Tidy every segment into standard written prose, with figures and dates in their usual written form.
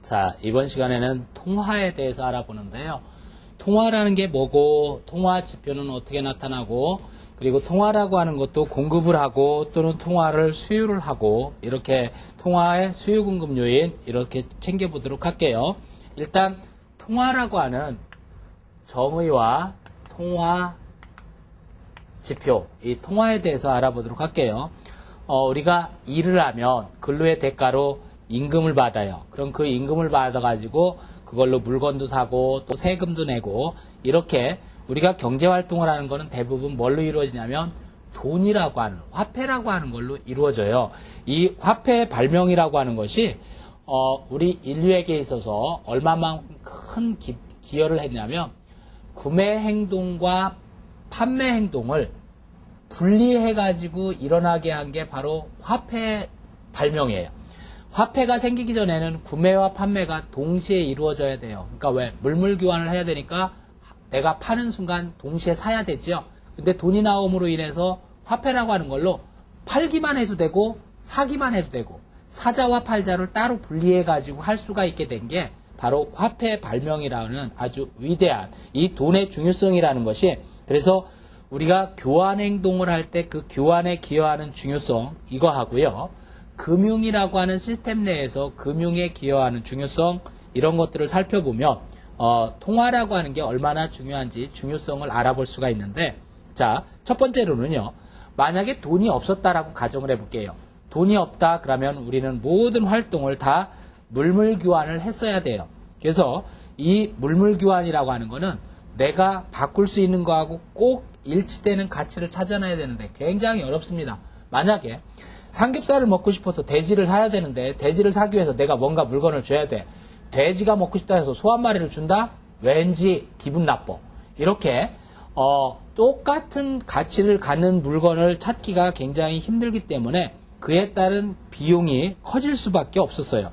자, 이번 시간에는 통화에 대해서 알아보는데요. 통화라는 게 뭐고, 통화 지표는 어떻게 나타나고, 그리고 통화라고 하는 것도 공급을 하고 또는 통화를 수유를 하고, 이렇게 통화의 수요 공급 요인 이렇게 챙겨보도록 할게요. 일단 통화라고 하는 정의와 통화 지표, 이 통화에 대해서 알아보도록 할게요. 우리가 일을 하면 근로의 대가로 임금을 받아요. 그럼 그 임금을 받아가지고 그걸로 물건도 사고 또 세금도 내고, 이렇게 우리가 경제활동을 하는 거는 대부분 뭘로 이루어지냐면 돈이라고 하는, 화폐라고 하는 걸로 이루어져요. 이 화폐의 발명이라고 하는 것이 우리 인류에게 있어서 얼마만큼 큰 기여를 했냐면, 구매 행동과 판매 행동을 분리해가지고 일어나게 한 게 바로 화폐 발명이에요. 화폐가 생기기 전에는 구매와 판매가 동시에 이루어져야 돼요. 그러니까 왜? 물물 교환을 해야 되니까 내가 파는 순간 동시에 사야 되죠. 근데 돈이 나옴으로 인해서 화폐라고 하는 걸로 팔기만 해도 되고 사기만 해도 되고, 사자와 팔자를 따로 분리해가지고 할 수가 있게 된 게 바로 화폐 발명이라는 아주 위대한 이 돈의 중요성이라는 것이, 그래서 우리가 교환 행동을 할 때 그 교환에 기여하는 중요성, 이거 하고요. 금융이라고 하는 시스템 내에서 금융에 기여하는 중요성, 이런 것들을 살펴보면 통화라고 하는 게 얼마나 중요한지 중요성을 알아볼 수가 있는데, 자, 첫 번째로는요. 만약에 돈이 없었다라고 가정을 해볼게요. 돈이 없다 그러면 우리는 모든 활동을 다 물물 교환을 했어야 돼요. 그래서 이 물물 교환이라고 하는 거는 내가 바꿀 수 있는 거하고 꼭 일치되는 가치를 찾아내야 되는데 굉장히 어렵습니다. 만약에 삼겹살을 먹고 싶어서 돼지를 사야 되는데 돼지를 사기 위해서 내가 뭔가 물건을 줘야 돼. 돼지가 먹고 싶다 해서 소 한 마리를 준다? 왠지 기분 나빠. 이렇게 똑같은 가치를 갖는 물건을 찾기가 굉장히 힘들기 때문에 그에 따른 비용이 커질 수밖에 없었어요.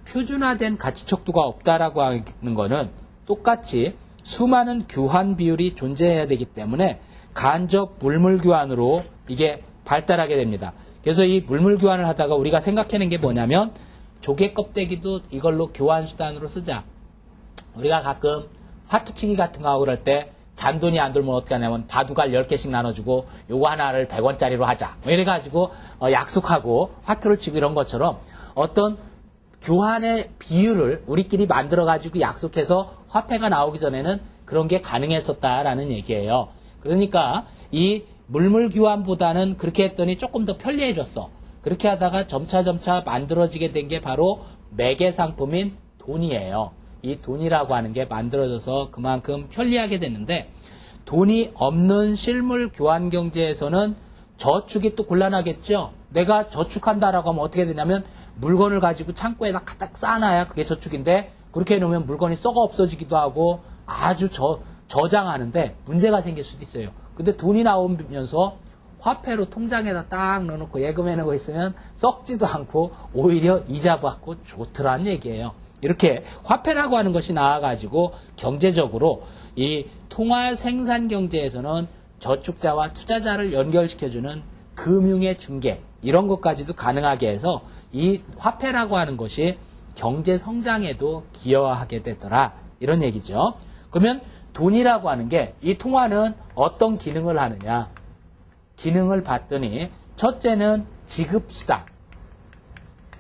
표준화된 가치 척도가 없다라고 하는 거는 똑같이 수많은 교환 비율이 존재해야 되기 때문에 간접 물물 교환으로 이게 발달하게 됩니다. 그래서 이 물물 교환을 하다가 우리가 생각해낸 게 뭐냐면, 조개 껍데기도 이걸로 교환 수단으로 쓰자. 우리가 가끔 화투치기 같은 거 하고 그럴 때 잔돈이 안 돌면 어떻게 하냐면 바둑알 10개씩 나눠주고 요거 하나를 100원짜리로 하자. 이래가지고 약속하고 화투를 치고 이런 것처럼 어떤 교환의 비율을 우리끼리 만들어가지고 약속해서 화폐가 나오기 전에는 그런 게 가능했었다라는 얘기예요. 그러니까 이 물물 교환보다는 그렇게 했더니 조금 더 편리해졌어. 그렇게 하다가 점차 만들어지게 된 게 바로 매개 상품인 돈이에요. 이 돈이라고 하는 게 만들어져서 그만큼 편리하게 됐는데, 돈이 없는 실물 교환 경제에서는 저축이 또 곤란하겠죠. 내가 저축한다라고 하면 어떻게 되냐면 물건을 가지고 창고에다 가득 쌓아놔야 그게 저축인데, 그렇게 해놓으면 물건이 썩어 없어지기도 하고 아주 저장하는데 문제가 생길 수도 있어요. 근데 돈이 나오면서 화폐로 통장에다 딱 넣어놓고 예금해놓고 있으면 썩지도 않고 오히려 이자 받고 좋더라는 얘기예요. 이렇게 화폐라고 하는 것이 나와가지고 경제적으로 이 통화 생산 경제에서는 저축자와 투자자를 연결시켜주는 금융의 중개, 이런 것까지도 가능하게 해서 이 화폐라고 하는 것이 경제 성장에도 기여하게 되더라, 이런 얘기죠. 그러면 돈이라고 하는 게, 이 통화는 어떤 기능을 하느냐, 기능을 봤더니 첫째는 지급수단.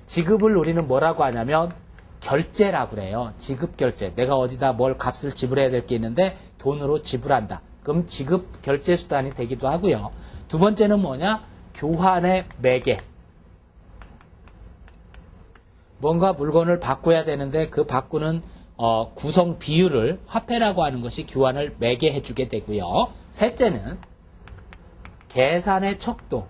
지급을 우리는 뭐라고 하냐면 결제라고 그래요. 지급결제. 내가 어디다 뭘 값을 지불해야 될 게 있는데 돈으로 지불한다. 그럼 지급 결제 수단이 되기도 하고요. 두 번째는 뭐냐? 교환의 매개. 뭔가 물건을 바꿔야 되는데 그 바꾸는 구성 비율을 화폐라고 하는 것이 교환을 매개해 주게 되고요. 셋째는 계산의 척도.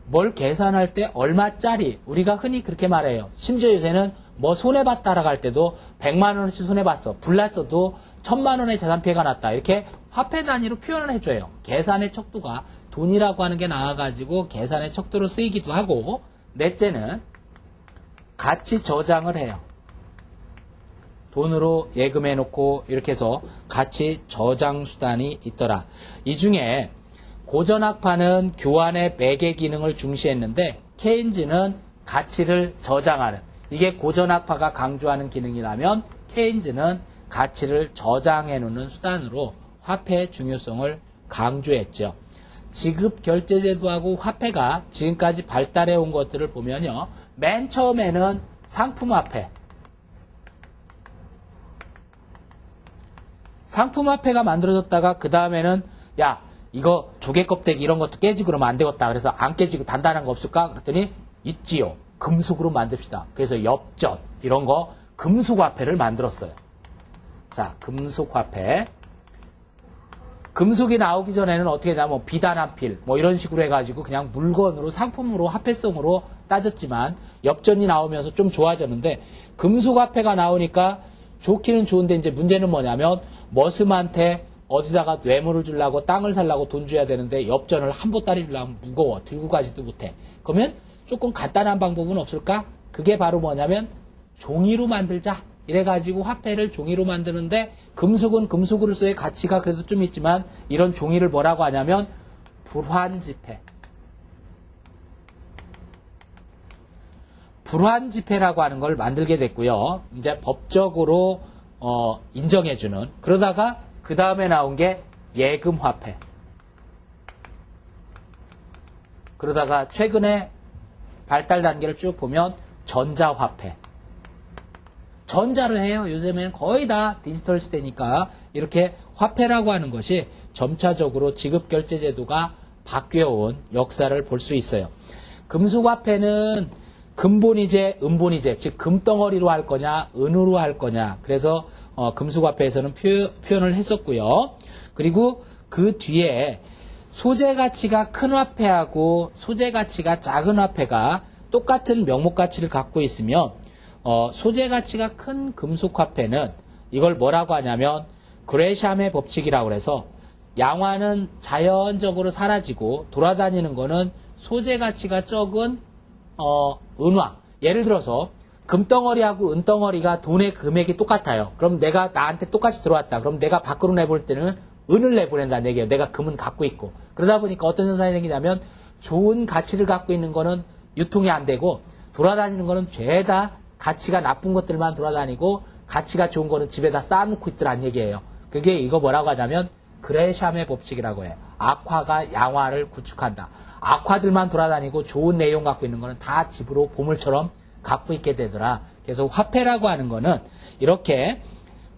뭘 계산할 때 얼마짜리, 우리가 흔히 그렇게 말해요. 심지어 요새는 뭐 손해봤다라고 할 때도 100만 원어치 손해봤어, 불났어도 1000만 원의 재산 피해가 났다, 이렇게 화폐 단위로 표현을 해줘요. 계산의 척도가 돈이라고 하는 게 나와가지고 계산의 척도로 쓰이기도 하고, 넷째는 가치 저장을 해요. 돈으로 예금해놓고 이렇게 해서 가치 저장 수단이 있더라. 이 중에 고전학파는 교환의 매개 기능을 중시했는데, 케인즈는 가치를 저장하는, 이게 고전학파가 강조하는 기능이라면 케인즈는 가치를 저장해 놓는 수단으로 화폐의 중요성을 강조했죠. 지급결제제도하고 화폐가 지금까지 발달해 온 것들을 보면요. 맨 처음에는 상품화폐. 상품화폐가 만들어졌다가 그 다음에는 야 이거 조개 껍데기 이런 것도 깨지고 그러면 안 되겠다. 그래서 안 깨지고 단단한 거 없을까? 그랬더니 있지요. 금속으로 만듭시다. 그래서 엽전 이런 거 금속화폐를 만들었어요. 자, 금속화폐. 금속이 나오기 전에는 어떻게 했냐면 비단한필 뭐 이런 식으로 해가지고 그냥 물건으로 상품으로 화폐성으로 따졌지만 엽전이 나오면서 좀 좋아졌는데 금속화폐가 나오니까 좋기는 좋은데 이제 문제는 뭐냐면 머슴한테 어디다가 뇌물을 주려고 땅을 살려고 돈 줘야 되는데 엽전을 한 보따리 주려면 무거워 들고 가지도 못해. 그러면 조금 간단한 방법은 없을까? 그게 바로 뭐냐면 종이로 만들자. 이래가지고 화폐를 종이로 만드는데 금속은 금속으로서의 가치가 그래도 좀 있지만 이런 종이를 뭐라고 하냐면 불환지폐. 불환지폐라고 하는 걸 만들게 됐고요. 이제 법적으로 인정해주는. 그러다가 그 다음에 나온 게 예금화폐. 그러다가 최근에 발달 단계를 쭉 보면 전자화폐. 전자로 해요. 요즘에는 거의 다 디지털 시대니까 이렇게 화폐라고 하는 것이 점차적으로 지급결제제도가 바뀌어온 역사를 볼 수 있어요. 금속화폐는 금본위제, 은본위제, 즉 금덩어리로 할 거냐, 은으로 할 거냐. 그래서 금속화폐에서는 표현을 했었고요. 그리고 그 뒤에 소재가치가 큰 화폐하고 소재가치가 작은 화폐가 똑같은 명목가치를 갖고 있으면 소재가치가 큰 금속화폐는 이걸 뭐라고 하냐면 그레샴의 법칙이라고 해서 양화는 자연적으로 사라지고 돌아다니는 거는 소재가치가 적은 은화. 예를 들어서 금덩어리하고 은덩어리가 돈의 금액이 똑같아요. 그럼 내가 나한테 똑같이 들어왔다. 그럼 내가 밖으로 내볼 때는 은을 내보낸다는 얘기예요. 내가 금은 갖고 있고. 그러다 보니까 어떤 현상이 생기냐면 좋은 가치를 갖고 있는 거는 유통이 안 되고 돌아다니는 거는 죄다 가치가 나쁜 것들만 돌아다니고 가치가 좋은 거는 집에다 쌓아놓고 있더란 얘기예요. 그게 이거 뭐라고 하냐면 그레샴의 법칙이라고 해요. 악화가 양화를 구축한다. 악화들만 돌아다니고 좋은 내용 갖고 있는 거는 다 집으로 보물처럼 갖고 있게 되더라. 그래서 화폐라고 하는 거는 이렇게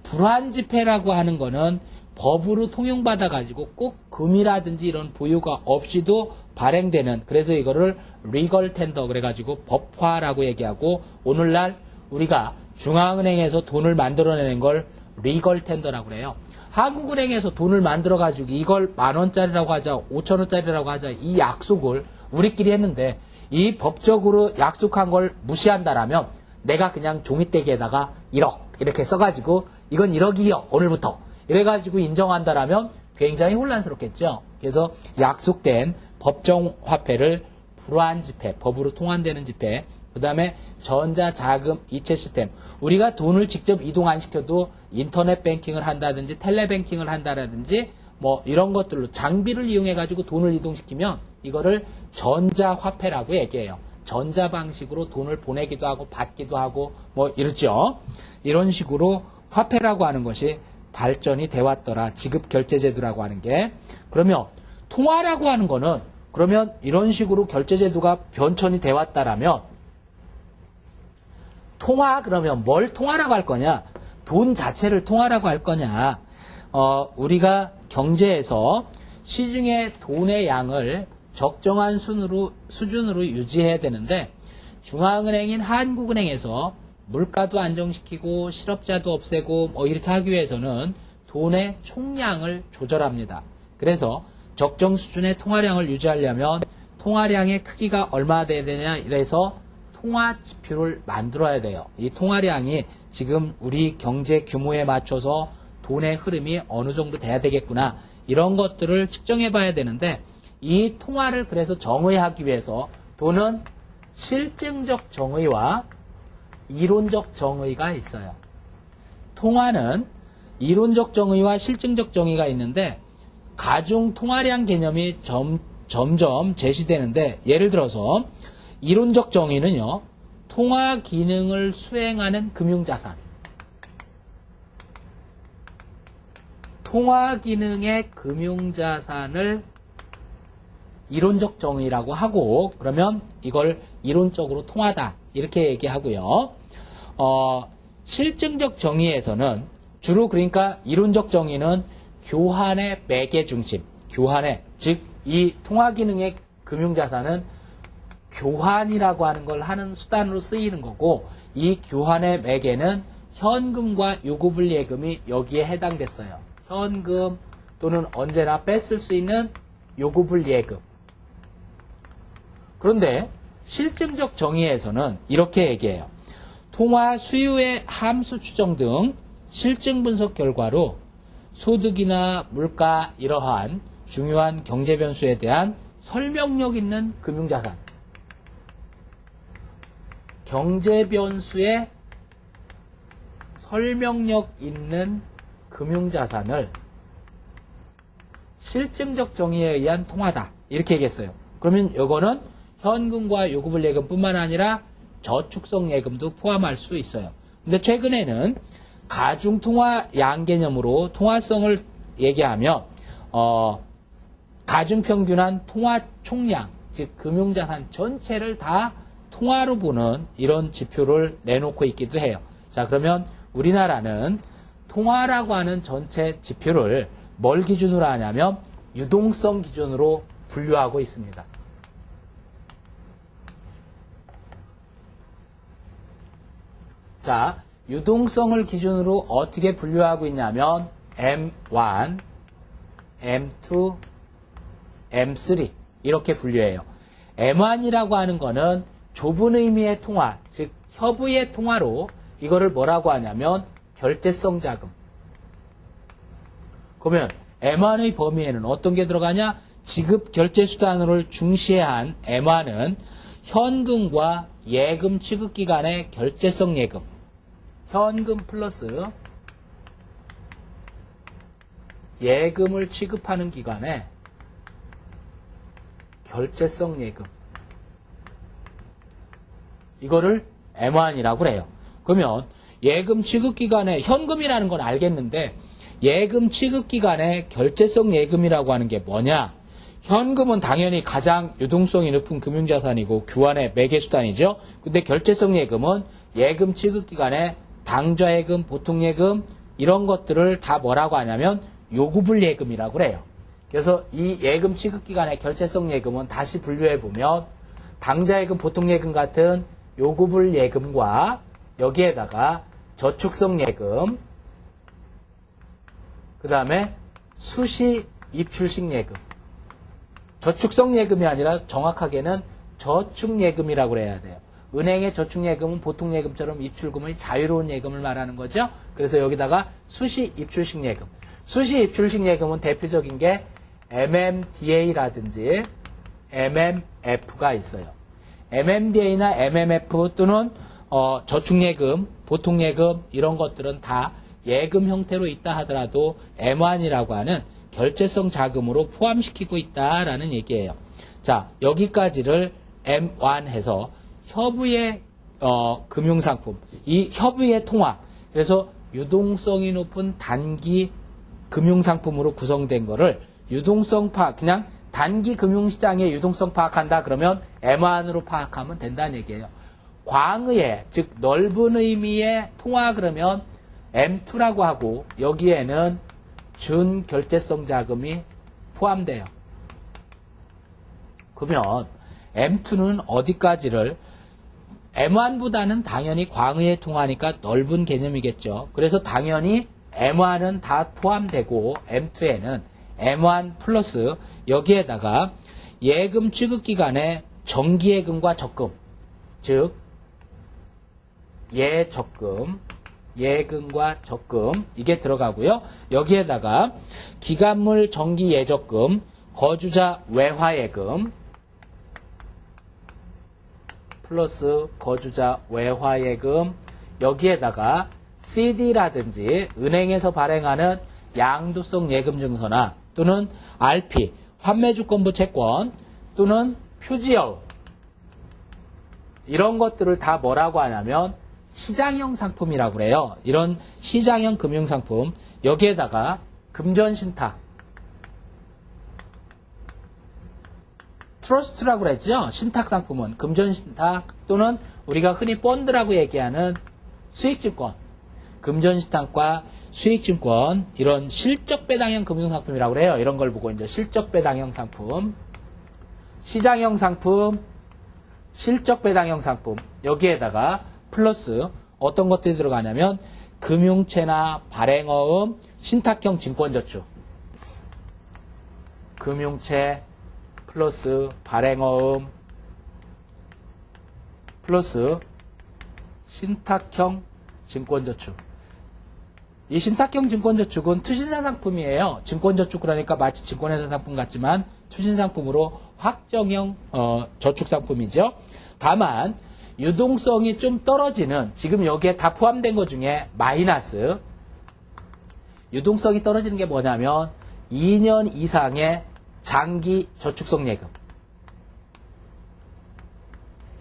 불환지폐라고 하는 거는 법으로 통용받아 가지고 꼭 금이라든지 이런 보유가 없이도 발행되는, 그래서 이거를 리걸 텐더 그래가지고 법화라고 얘기하고, 오늘날 우리가 중앙은행에서 돈을 만들어내는 걸 리걸 텐더라고 그래요. 한국은행에서 돈을 만들어 가지고 이걸 10,000원짜리라고 하자, 5,000원짜리라고 하자, 이 약속을 우리끼리 했는데 이 법적으로 약속한 걸 무시한다라면 내가 그냥 종이떼기에다가 1억 이렇게 써가지고 이건 1억이요 오늘부터 이래가지고 인정한다라면 굉장히 혼란스럽겠죠. 그래서 약속된 법정 화폐를 불환지폐, 법으로 통환되는 지폐, 그 다음에 전자자금 이체 시스템. 우리가 돈을 직접 이동 안 시켜도 인터넷 뱅킹을 한다든지 텔레뱅킹을 한다든지 뭐 이런 것들로 장비를 이용해 가지고 돈을 이동시키면 이거를 전자화폐라고 얘기해요. 전자 방식으로 돈을 보내기도 하고 받기도 하고 뭐 이렇죠. 이런 식으로 화폐라고 하는 것이 발전이 돼 왔더라. 지급결제제도라고 하는 게. 그러면 통화라고 하는 거는 그러면 이런 식으로 결제제도가 변천이 돼 왔다라면 통화, 그러면 뭘 통화라고 할 거냐? 돈 자체를 통화라고 할 거냐? 우리가 경제에서 시중에 돈의 양을 적정한 수준으로 유지해야 되는데, 중앙은행인 한국은행에서 물가도 안정시키고 실업자도 없애고 뭐 이렇게 하기 위해서는 돈의 총량을 조절합니다. 그래서 적정 수준의 통화량을 유지하려면 통화량의 크기가 얼마나 돼야 되냐, 이래서 통화 지표를 만들어야 돼요. 이 통화량이 지금 우리 경제 규모에 맞춰서 돈의 흐름이 어느 정도 돼야 되겠구나, 이런 것들을 측정해 봐야 되는데, 이 통화를 그래서 정의하기 위해서 돈은 실증적 정의와 이론적 정의가 있어요. 통화는 이론적 정의와 실증적 정의가 있는데 가중 통화량 개념이 점점 제시되는데, 예를 들어서 이론적 정의는요, 통화 기능을 수행하는 금융자산. 통화 기능의 금융자산을 이론적 정의라고 하고, 그러면 이걸 이론적으로 통하다 이렇게 얘기하고요. 실증적 정의에서는 주로 그러니까 이론적 정의는 교환의 매개 중심, 교환의, 즉 이 통화 기능의 금융자산은 교환이라고 하는 걸 하는 수단으로 쓰이는 거고, 이 교환의 매개는 현금과 요구불예금이 여기에 해당됐어요. 현금 또는 언제나 뺐을 수 있는 요구불예금. 그런데 실증적 정의에서는 이렇게 얘기해요. 통화 수요의 함수 추정 등 실증 분석 결과로 소득이나 물가 이러한 중요한 경제 변수에 대한 설명력 있는 금융자산. 경제 변수에 설명력 있는 금융자산을 실증적 정의에 의한 통화다. 이렇게 얘기했어요. 그러면 이거는 현금과 요구불예금 뿐만 아니라 저축성 예금도 포함할 수 있어요. 근데 최근에는 가중통화 양 개념으로 통화성을 얘기하며 가중평균한 통화 총량, 즉 금융자산 전체를 다 통화로 보는 이런 지표를 내놓고 있기도 해요. 자, 그러면 우리나라는 통화라고 하는 전체 지표를 뭘 기준으로 하냐면 유동성 기준으로 분류하고 있습니다. 자, 유동성을 기준으로 어떻게 분류하고 있냐면 M1, M2, M3 이렇게 분류해요. M1이라고 하는 거는 좁은 의미의 통화, 즉 협의의 통화로 이거를 뭐라고 하냐면 결제성 자금. 그러면 M1의 범위에는 어떤 게 들어가냐? 지급 결제 수단으로 중시해야 한 M1은 현금과 예금 취급 기간의 결제성 예금. 현금 플러스 예금을 취급하는 기간에 결제성 예금. 이거를 M1이라고 그래요. 그러면 예금 취급 기간에 현금이라는 건 알겠는데 예금 취급 기간에 결제성 예금이라고 하는 게 뭐냐? 현금은 당연히 가장 유동성이 높은 금융자산이고 교환의 매개수단이죠. 근데 결제성 예금은 예금 취급 기간에 당좌예금, 보통예금 이런 것들을 다 뭐라고 하냐면 요구불예금이라고 그래요. 그래서 이 예금 취급 기간의 결제성 예금은 다시 분류해 보면 당좌예금, 보통예금 같은 요구불예금과 여기에다가 저축성 예금, 그 다음에 수시 입출식 예금. 저축성 예금이 아니라 정확하게는 저축예금이라고 그래야 돼요. 은행의 저축예금은 보통예금처럼 입출금의 자유로운 예금을 말하는 거죠. 그래서 여기다가 수시 입출식 예금. 수시 입출식 예금은 대표적인 게 MMDA라든지 MMF가 있어요. MMDA나 MMF 또는 저축예금, 보통예금 이런 것들은 다 예금 형태로 있다 하더라도 M1이라고 하는 결제성 자금으로 포함시키고 있다라는 얘기예요. 자, 여기까지를 M1 해서 협의의 금융상품, 이 협의의 통화, 그래서 유동성이 높은 단기 금융상품으로 구성된 거를 유동성 파악, 그냥 단기 금융시장의 유동성 파악한다 그러면 M1으로 파악하면 된다는 얘기예요. 광의의, 즉 넓은 의미의 통화 그러면 M2라고 하고 여기에는 준결제성 자금이 포함돼요. 그러면 M2는 어디까지를 M1보다는 당연히 광의의 통화니까 넓은 개념이겠죠. 그래서 당연히 M1은 다 포함되고 M2에는 M1 플러스 여기에다가 예금 취급기간에 정기예금과 적금, 즉 예적금, 예금과 적금 이게 들어가고요. 여기에다가 기간물 정기 예적금, 거주자 외화예금 플러스 거주자 외화예금, 여기에다가 CD라든지 은행에서 발행하는 양도성 예금증서나 또는 RP 환매주권부 채권 또는 표지여우 이런 것들을 다 뭐라고 하냐면 시장형 상품이라고 그래요. 이런 시장형 금융상품, 여기에다가 금전신탁, 트러스트라고 그랬죠. 신탁상품은 금전신탁 또는 우리가 흔히 펀드라고 얘기하는 수익증권, 금전신탁과 수익증권, 이런 실적배당형 금융상품이라고 그래요. 이런 걸 보고 이제 실적배당형 상품, 시장형 상품, 실적배당형 상품, 여기에다가 플러스 어떤 것들이 들어가냐면 금융채나 발행어음, 신탁형 증권저축, 금융채 플러스 발행어음 플러스 신탁형 증권저축. 이 신탁형 증권저축은 투신사 상품이에요. 증권저축 그러니까 마치 증권회사 상품 같지만 투신상품으로 확정형 저축상품이죠. 다만 유동성이 좀 떨어지는, 지금 여기에 다 포함된 것 중에 마이너스, 유동성이 떨어지는 게 뭐냐면 2년 이상의 장기 저축성 예금.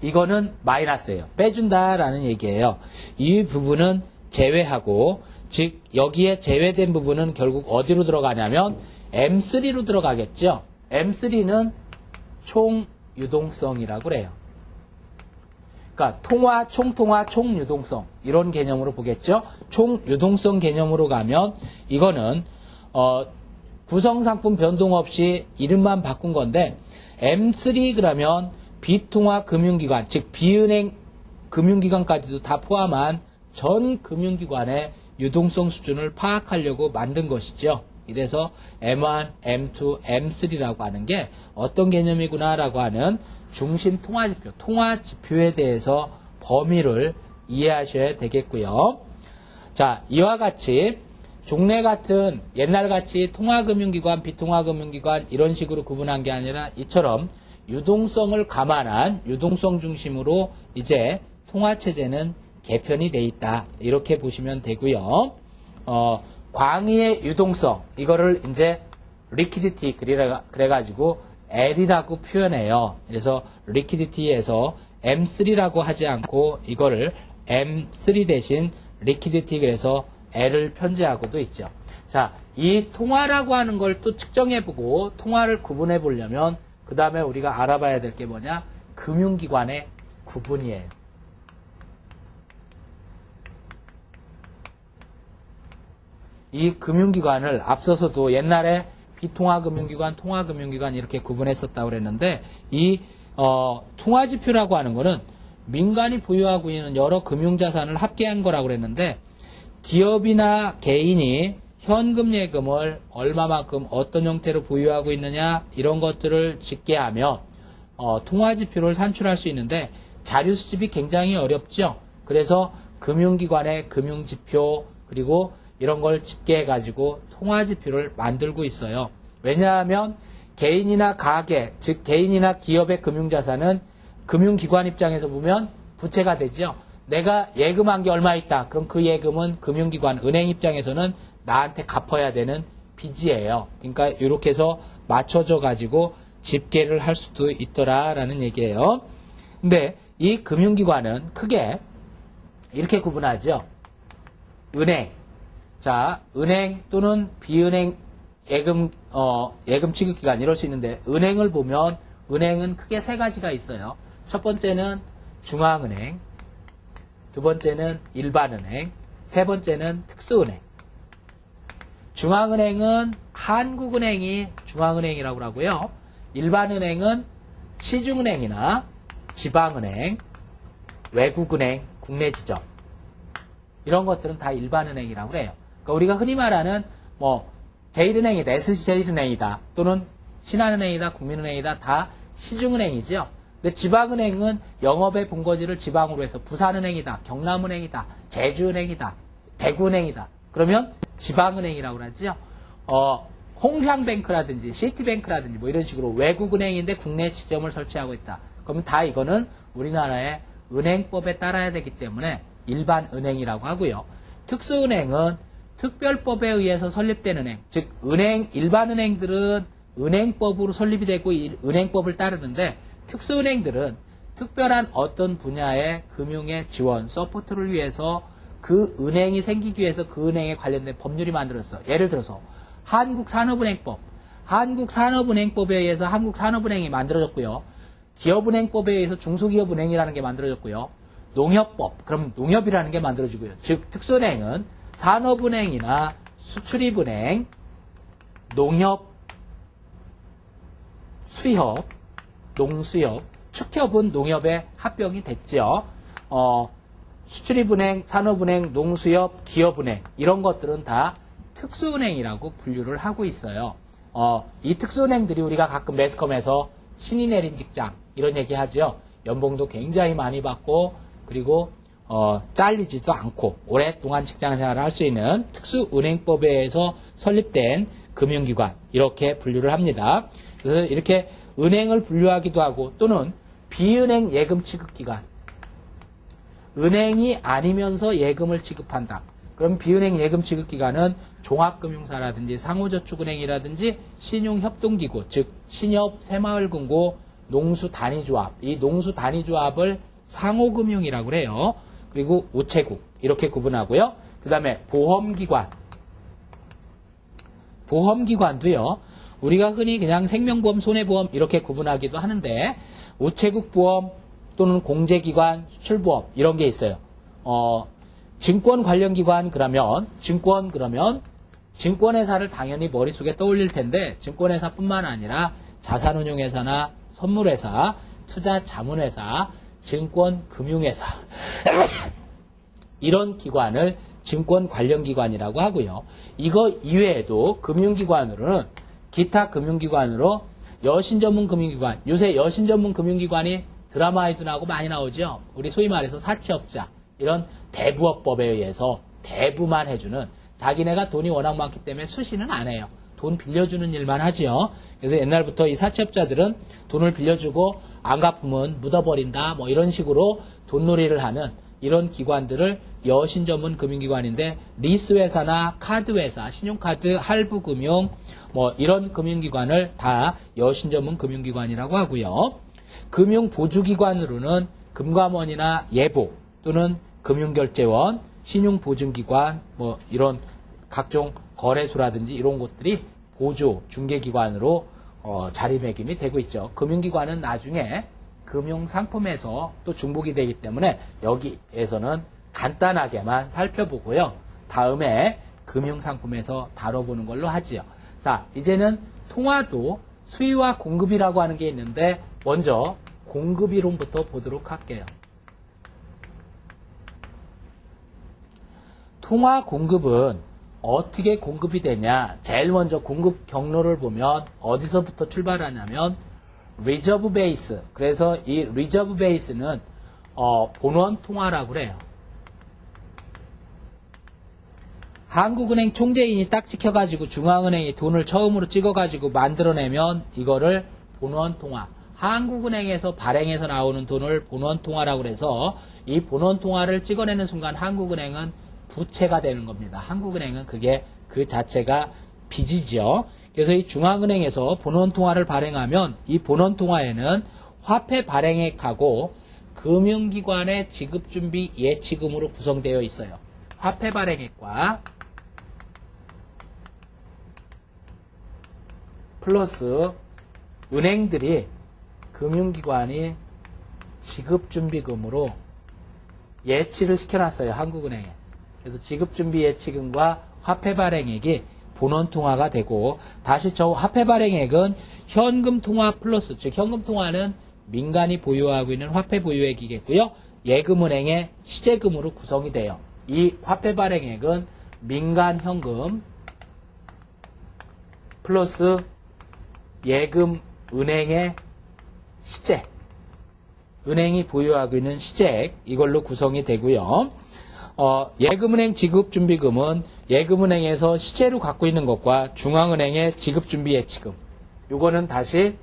이거는 마이너스예요. 빼준다라는 얘기예요. 이 부분은 제외하고, 즉 여기에 제외된 부분은 결국 어디로 들어가냐면 M3로 들어가겠죠. M3는 총유동성이라고 그래요. 그러니까 통화, 총통화, 총유동성 이런 개념으로 보겠죠. 총유동성 개념으로 가면 이거는 구성상품 변동 없이 이름만 바꾼 건데, M3 그러면 비통화 금융기관, 즉 비은행 금융기관까지도 다 포함한 전 금융기관의 유동성 수준을 파악하려고 만든 것이죠. 이래서 M1, M2, M3라고 하는 게 어떤 개념이구나라고 하는 중심 통화지표, 통화지표에 대해서 범위를 이해하셔야 되겠고요. 자, 이와 같이 종래 같은 옛날같이 통화금융기관, 비통화금융기관 이런 식으로 구분한 게 아니라 이처럼 유동성을 감안한 유동성 중심으로 이제 통화체제는 개편이 돼 있다. 이렇게 보시면 되고요. 광의의 유동성, 이거를 이제 liquidity 그래가지고 L이라고 표현해요. 그래서 liquidity에서 M3라고 하지 않고 이거를 M3 대신 liquidity 그래서 L을 편제하고도 있죠. 자, 이 통화라고 하는 걸 또 측정해보고 통화를 구분해 보려면 그 다음에 우리가 알아봐야 될 게 뭐냐? 금융기관의 구분이에요. 이 금융기관을 앞서서도 옛날에 비통화금융기관, 통화금융기관 이렇게 구분했었다고 그랬는데, 이 통화지표라고 하는 거는 민간이 보유하고 있는 여러 금융자산을 합계한 거라고 그랬는데, 기업이나 개인이 현금 예금을 얼마만큼 어떤 형태로 보유하고 있느냐 이런 것들을 집계하며 통화지표를 산출할 수 있는데, 자료 수집이 굉장히 어렵죠. 그래서 금융기관의 금융지표 그리고 이런 걸 집계해 가지고 통화지표를 만들고 있어요. 왜냐하면 개인이나 가계, 즉 개인이나 기업의 금융자산은 금융기관 입장에서 보면 부채가 되죠. 내가 예금한 게 얼마 있다. 그럼 그 예금은 금융기관, 은행 입장에서는 나한테 갚아야 되는 빚이에요. 그러니까 이렇게 해서 맞춰져 가지고 집계를 할 수도 있더라라는 얘기예요. 근데 이 금융기관은 크게 이렇게 구분하죠. 은행. 자, 은행 또는 비은행 예금 취급기관 이럴 수 있는데, 은행을 보면 은행은 크게 세 가지가 있어요. 첫 번째는 중앙은행, 두 번째는 일반은행, 세 번째는 특수은행. 중앙은행은 한국은행이 중앙은행이라고 하고요. 일반은행은 시중은행이나 지방은행, 외국은행, 국내 지점 이런 것들은 다 일반은행이라고 해요. 그러니까 우리가 흔히 말하는 제1은행이다, SC제일은행이다, 또는 신한은행이다, 국민은행이다, 다 시중은행이죠. 근데 지방은행은 영업의 본거지를 지방으로 해서 부산은행이다, 경남은행이다, 제주은행이다, 대구은행이다. 그러면 지방은행이라고 하죠. 홍상뱅크라든지 시티뱅크라든지 뭐 이런 식으로 외국은행인데 국내 지점을 설치하고 있다. 그러면 다 이거는 우리나라의 은행법에 따라야 되기 때문에 일반은행이라고 하고요. 특수은행은 특별법에 의해서 설립된 은행, 즉 일반은행들은 은행법으로 설립이 되고 은행법을 따르는데, 특수은행들은 특별한 어떤 분야의 금융의 지원, 서포트를 위해서 그 은행이 생기기 위해서 그 은행에 관련된 법률이 만들었어. 예를 들어서 한국산업은행법. 한국산업은행법에 의해서 한국산업은행이 만들어졌고요. 기업은행법에 의해서 중소기업은행이라는 게 만들어졌고요. 농협법, 그럼 농협이라는 게 만들어지고요. 즉 특수은행은 산업은행이나 수출입은행, 농협, 수협, 농수협, 축협은 농협의 합병이 됐죠. 수출입은행, 산업은행, 농수협, 기업은행 이런 것들은 다 특수은행이라고 분류를 하고 있어요. 이 특수은행들이 우리가 가끔 매스컴에서 신이 내린 직장 이런 얘기 하죠. 연봉도 굉장히 많이 받고 그리고 잘리지도 않고 오랫동안 직장 생활을 할 수 있는 특수은행법에 의해서 설립된 금융기관 이렇게 분류를 합니다. 그래서 이렇게 은행을 분류하기도 하고 또는 비은행 예금 취급기관 은행이 아니면서 예금을 취급한다. 그럼 비은행 예금 취급기관은 종합금융사라든지 상호저축은행이라든지 신용협동기구 즉 신협, 새마을금고, 농수단위조합 이 농수단위조합을 상호금융이라고 그래요. 그리고 우체국 이렇게 구분하고요. 그 다음에 보험기관 보험기관도요. 우리가 흔히 그냥 생명보험, 손해보험 이렇게 구분하기도 하는데 우체국보험 또는 공제기관, 수출보험 이런 게 있어요. 증권 관련 기관 그러면 증권회사를 당연히 머릿속에 떠올릴 텐데 증권회사뿐만 아니라 자산운용회사나 선물회사, 투자자문회사, 증권금융회사 이런 기관을 증권 관련 기관이라고 하고요. 이거 이외에도 금융기관으로는 기타 금융기관으로 여신전문금융기관 요새 여신전문금융기관이 드라마에도 나오고 많이 나오죠. 우리 소위 말해서 사채업자 이런 대부업법에 의해서 대부만 해주는 자기네가 돈이 워낙 많기 때문에 수시는 안 해요. 돈 빌려주는 일만 하지요. 그래서 옛날부터 이 사채업자들은 돈을 빌려주고 안 갚으면 묻어버린다 뭐 이런 식으로 돈놀이를 하는 이런 기관들을 여신전문 금융기관인데 리스회사나 카드회사, 신용카드, 할부금융 뭐 이런 금융기관을 다 여신전문 금융기관이라고 하고요. 금융보조기관으로는 금감원이나 예보 또는 금융결제원, 신용보증기관 뭐 이런 각종 거래소라든지 이런 곳들이 보조, 중개기관으로 자리매김이 되고 있죠. 금융기관은 나중에 금융상품에서 또 중복이 되기 때문에 여기에서는 간단하게만 살펴보고요. 다음에 금융상품에서 다뤄보는 걸로 하지요. 자, 이제는 통화도 수요와 공급이라고 하는 게 있는데 먼저 공급이론부터 보도록 할게요. 통화 공급은 어떻게 공급이 되냐? 제일 먼저 공급 경로를 보면 어디서부터 출발하냐면 리저브 베이스. 그래서 이 리저브 베이스는 본원 통화라고 그래요. 한국은행 총재인이 딱 찍혀가지고 중앙은행이 돈을 처음으로 찍어가지고 만들어내면 이거를 본원 통화. 한국은행에서 발행해서 나오는 돈을 본원 통화라고 그래서 이 본원 통화를 찍어내는 순간 한국은행은 부채가 되는 겁니다. 한국은행은 그게 그 자체가 빚이죠. 그래서 이 중앙은행에서 본원통화를 발행하면 이 본원통화에는 화폐 발행액하고 금융기관의 지급준비 예치금으로 구성되어 있어요. 화폐 발행액과 플러스 은행들이 금융기관이 지급준비금으로 예치를 시켜놨어요. 한국은행에. 그래서 지급준비 예치금과 화폐 발행액이 본원통화가 되고 다시 저 화폐 발행액은 현금통화 플러스 즉 현금통화는 민간이 보유하고 있는 화폐 보유액이겠고요. 예금은행의 시제금으로 구성이 돼요. 이 화폐 발행액은 민간 현금 플러스 예금은행의 시제 은행이 보유하고 있는 시제액 이걸로 구성이 되고요. 예금은행 지급준비금은 예금은행에서 시제로 갖고 있는 것과 중앙은행의 지급준비예치금 요거는 다시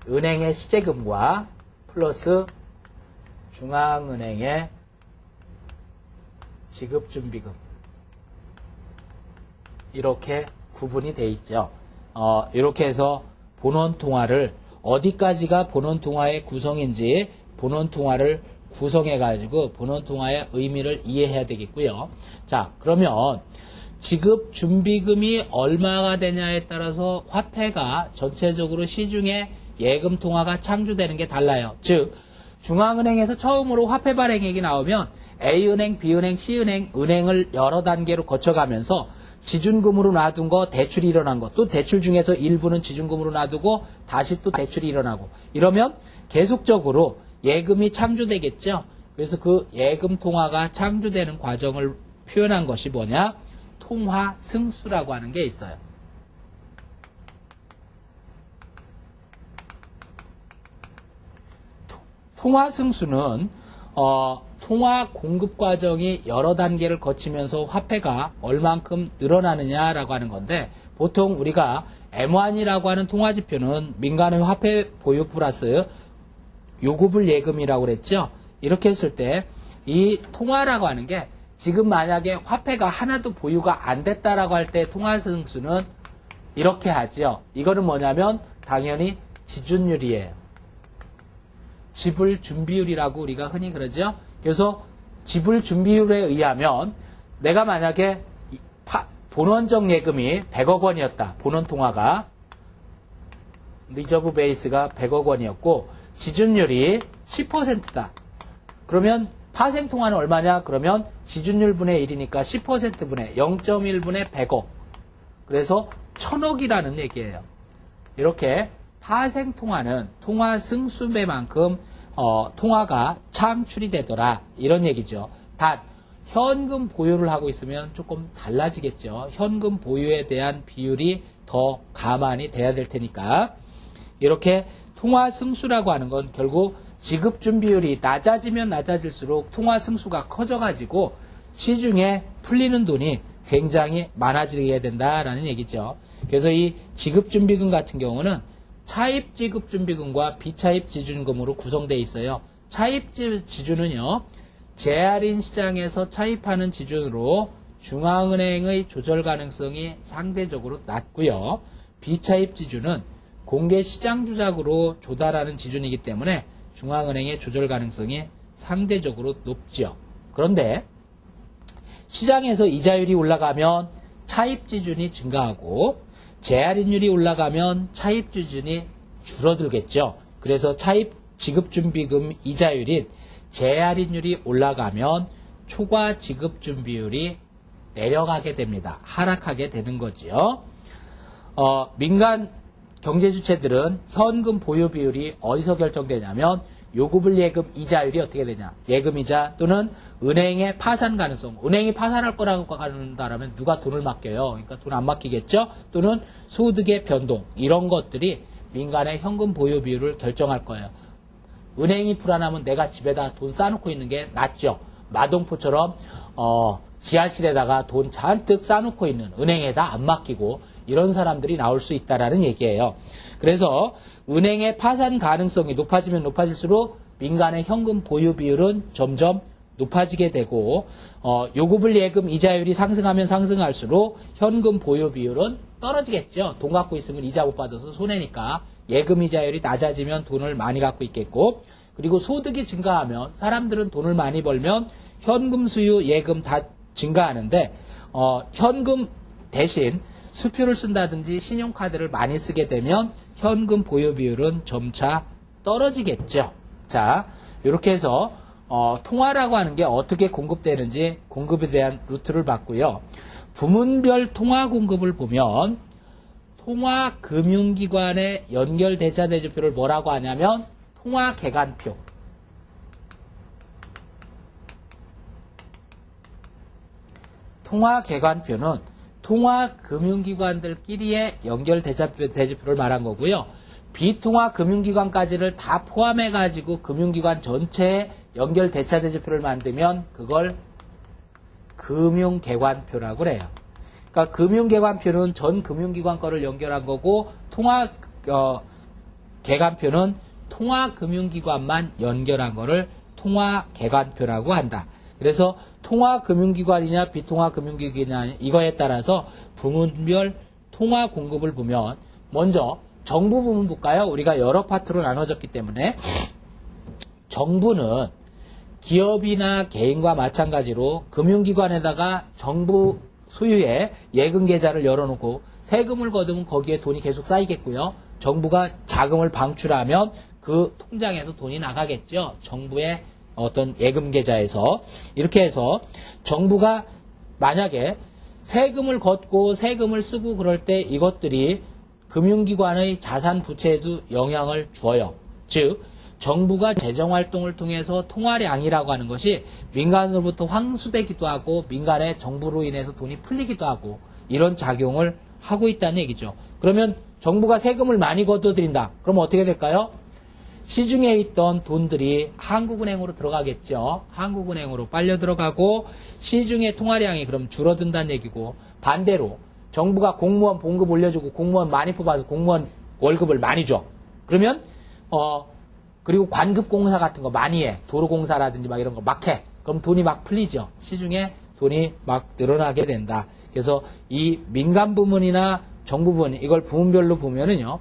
은행의 시제금과 플러스 중앙은행의 지급준비금 이렇게 구분이 돼 있죠. 이렇게 해서 본원통화를 어디까지가 본원 통화의 구성인지 본원 통화를 구성해가지고 본원 통화의 의미를 이해해야 되겠고요. 자, 그러면 지급 준비금이 얼마가 되냐에 따라서 화폐가 전체적으로 시중에 예금 통화가 창조되는 게 달라요. 즉 중앙은행에서 처음으로 화폐 발행액이 나오면 A은행, B은행, C은행, 은행을 여러 단계로 거쳐가면서 지준금으로 놔둔 거, 대출이 일어난 거, 또 대출 중에서 일부는 지준금으로 놔두고 다시 또 대출이 일어나고 이러면 계속적으로 예금이 창조되겠죠. 그래서 그 예금 통화가 창조되는 과정을 표현한 것이 뭐냐? 통화 승수라고 하는 게 있어요. 통화 승수는 통화 공급 과정이 여러 단계를 거치면서 화폐가 얼만큼 늘어나느냐라고 하는 건데 보통 우리가 M1이라고 하는 통화지표는 민간의 화폐 보유 플러스 요구불 예금이라고 그랬죠. 이렇게 했을 때 이 통화라고 하는 게 지금 만약에 화폐가 하나도 보유가 안 됐다라고 할 때 통화 승수는 이렇게 하죠. 이거는 뭐냐면 당연히 지준율이에요. 지불 준비율이라고 우리가 흔히 그러죠. 그래서 지불 준비율에 의하면 내가 만약에 본원적 예금이 100억 원이었다. 본원 통화가 리저브 베이스가 100억 원이었고 지준율이 10%다. 그러면 파생 통화는 얼마냐? 그러면 지준율 분의 1이니까 10% 분의 0.1분의 100억. 그래서 1000억이라는 얘기예요. 이렇게 파생 통화는 통화 승수배만큼 통화가 창출이 되더라. 이런 얘기죠. 단 현금 보유를 하고 있으면 조금 달라지겠죠. 현금 보유에 대한 비율이 더 감안이 돼야 될 테니까. 이렇게 통화 승수라고 하는 건 결국 지급 준비율이 낮아지면 낮아질수록 통화 승수가 커져가지고 시중에 풀리는 돈이 굉장히 많아지게 된다라는 얘기죠. 그래서 이 지급 준비금 같은 경우는 차입 지급 준비금과 비차입 지준금으로 구성되어 있어요. 차입 지준은요, 재할인 시장에서 차입하는 지준으로 중앙은행의 조절 가능성이 상대적으로 낮고요. 비차입 지준은 공개 시장 조작으로 조달하는 지준이기 때문에 중앙은행의 조절 가능성이 상대적으로 높죠. 그런데 시장에서 이자율이 올라가면 차입 지준이 증가하고 재할인율이 올라가면 차입 지준이 줄어들겠죠. 그래서 차입 지급준비금 이자율인 재할인율이 올라가면 초과 지급준비율이 내려가게 됩니다. 하락하게 되는 거지요. 민간 경제주체들은 현금 보유 비율이 어디서 결정되냐면 요구불 예금 이자율이 어떻게 되냐. 예금이자 또는 은행의 파산 가능성. 은행이 파산할 거라고 한다면 누가 돈을 맡겨요. 그러니까 돈 안 맡기겠죠. 또는 소득의 변동. 이런 것들이 민간의 현금 보유 비율을 결정할 거예요. 은행이 불안하면 내가 집에다 돈 쌓아놓고 있는 게 낫죠. 마동포처럼 지하실에다가 돈 잔뜩 쌓아놓고 있는 은행에다 안 맡기고 이런 사람들이 나올 수 있다라는 얘기예요. 그래서 은행의 파산 가능성이 높아지면 높아질수록 민간의 현금 보유 비율은 점점 높아지게 되고 요구불 예금 이자율이 상승하면 상승할수록 현금 보유 비율은 떨어지겠죠. 돈 갖고 있으면 이자 못 받아서 손해니까 예금 이자율이 낮아지면 돈을 많이 갖고 있겠고 그리고 소득이 증가하면 사람들은 돈을 많이 벌면 현금 수유 예금 다 증가하는데 현금 대신 수표를 쓴다든지 신용카드를 많이 쓰게 되면 현금 보유 비율은 점차 떨어지겠죠. 자, 이렇게 해서 통화라고 하는 게 어떻게 공급되는지 공급에 대한 루트를 봤고요. 부문별 통화 공급을 보면 통화금융기관의 연결대차대조표를 뭐라고 하냐면 통화개간표. 통화개간표는 통화금융기관들끼리의 연결대조표를 말한 거고요. 비통화금융기관까지를 다 포함해가지고 금융기관 전체에 연결대차대조표를 만들면 그걸 금융개관표라고 그래요. 그러니까 금융개관표는 전 금융기관 거를 연결한 거고 개관표는 통화금융기관만 연결한 거를 통화개관표라고 한다. 그래서 통화금융기관이냐 비통화금융기관이냐 이거에 따라서 부문별 통화 공급을 보면 먼저 정부 부문 볼까요? 우리가 여러 파트로 나눠졌기 때문에 정부는 기업이나 개인과 마찬가지로 금융기관에다가 정부 소유의 예금 계좌를 열어놓고 세금을 거두면 거기에 돈이 계속 쌓이겠고요. 정부가 자금을 방출하면 그 통장에서 돈이 나가겠죠. 정부의 어떤 예금 계좌에서. 이렇게 해서 정부가 만약에 세금을 걷고 세금을 쓰고 그럴 때 이것들이 금융기관의 자산 부채에도 영향을 줘요. 즉 정부가 재정활동을 통해서 통화량이라고 하는 것이 민간으로부터 환수되기도 하고 민간의 정부로 인해서 돈이 풀리기도 하고 이런 작용을 하고 있다는 얘기죠. 그러면 정부가 세금을 많이 걷어들인다. 그럼 어떻게 될까요? 시중에 있던 돈들이 한국은행으로 들어가겠죠. 한국은행으로 빨려 들어가고 시중의 통화량이 그럼 줄어든다는 얘기고 반대로 정부가 공무원 봉급 올려주고 공무원 많이 뽑아서 공무원 월급을 많이 줘. 그러면 그리고 관급공사 같은 거 많이 해. 도로공사라든지 막 이런 거 막 해. 그럼 돈이 막 풀리죠. 시중에 돈이 막 늘어나게 된다. 그래서 이 민간 부문이나 정부 부문 이걸 부문별로 보면은요.